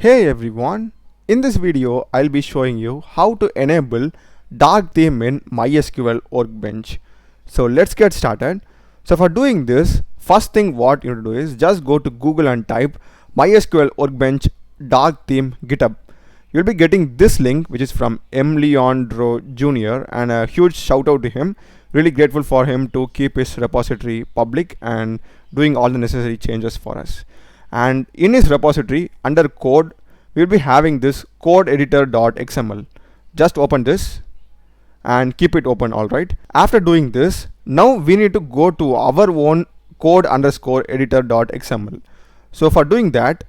Hey everyone, in this video I'll be showing you how to enable dark theme in MySQL Workbench. So let's get started. So for doing this, first thing what you need to do is just go to Google and type MySQL Workbench dark theme GitHub. You'll be getting this link which is from M. Leandro Jr. and a huge shout out to him. Really grateful for him to keep his repository public and doing all the necessary changes for us. And in his repository under code we will be having this code editor.xml. Just open this and keep it open. Alright, after doing this, now we need to go to our own code underscore editor.xml. So for doing that,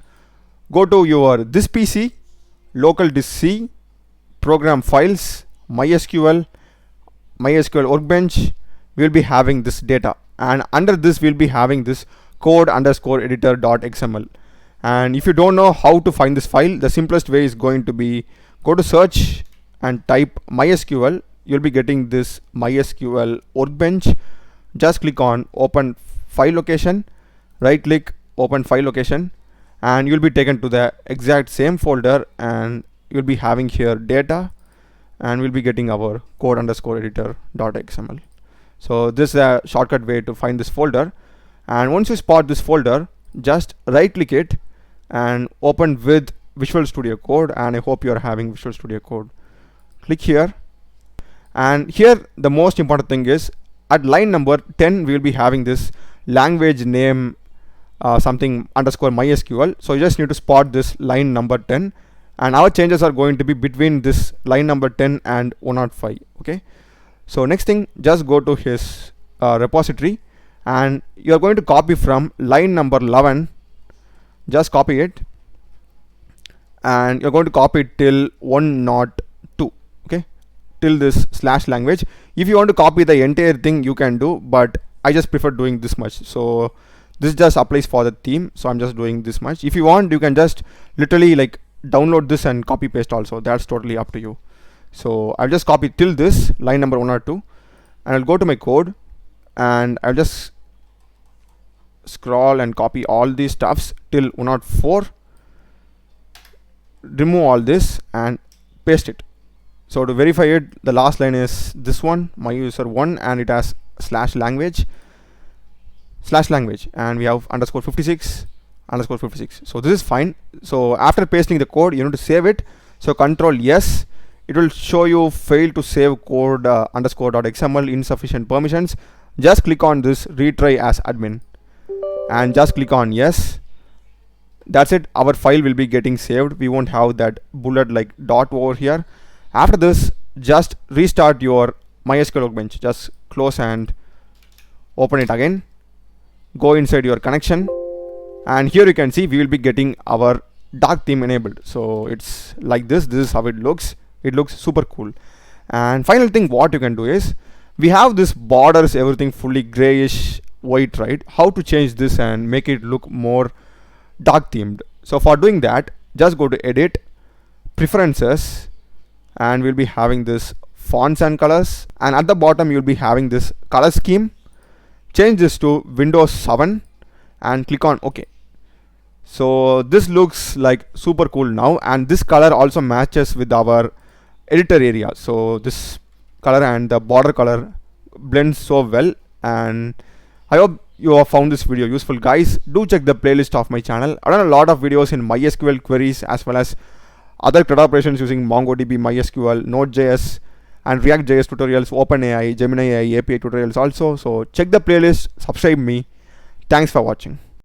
go to your this PC, local disk C, program files, MySQL Workbench. We'll be having this data, and under this we'll be having this code underscore editor.xml. And if you don't know how to find this file, the simplest way is going to be go to search and type MySQL. You'll be getting this MySQL Workbench. Just click on open file location, right click, open file location, and you'll be taken to the exact same folder, and you'll be having here data, and we'll be getting our code underscore editor.xml. So this is a shortcut way to find this folder. And once you spot this folder, just right click it and open with Visual Studio Code, and I hope you are having Visual Studio Code. Click here, and here the most important thing is at line number 10 we will be having this language name something underscore MySQL. So you just need to spot this line number 10, and our changes are going to be between this line number 10 and 105. Okay, so next thing, just go to his repository, and you are going to copy from line number 11. Just copy it, and you're going to copy it till 102. Okay, till this slash language. If you want to copy the entire thing you can do, but I just prefer doing this much. So this just applies for the theme, so I'm just doing this much. If you want, you can just literally like download this and copy paste also. That's totally up to you. So I'll just copy till this line number 102, and I'll go to my code, and I'll just scroll and copy all these stuffs till 104, remove all this and paste it. So to verify it, the last line is this one, my user 1, and it has slash language, and we have underscore 56. So this is fine. So after pasting the code, you need to save it. So control yes, it will show you failed to save code underscore.xml, insufficient permissions. Just click on this retry as admin and just click on yes. That's it, our file will be getting saved. We won't have that bullet like dot over here. After this, just restart your MySQL Workbench. Just close and open it again. Go inside your connection, and here you can see we will be getting our dark theme enabled. So it's like this is how it looks. It looks super cool. And final thing what you can do is, we have this borders, everything fully grayish white, right? How to change this and make it look more dark themed? So for doing that, just go to edit, preferences, and we'll be having this fonts and colors, and at the bottom you'll be having this color scheme. Change this to Windows 7 and click on OK. So this looks like super cool now, and this color also matches with our editor area. So this color and the border color blends so well, and I hope you have found this video useful, guys. Do check the playlist of my channel. I've done a lot of videos in MySQL queries as well as other CRUD operations using MongoDB, MySQL, Node.js, and React.js tutorials, OpenAI, Gemini AI, API tutorials also. So check the playlist, subscribe me. Thanks for watching.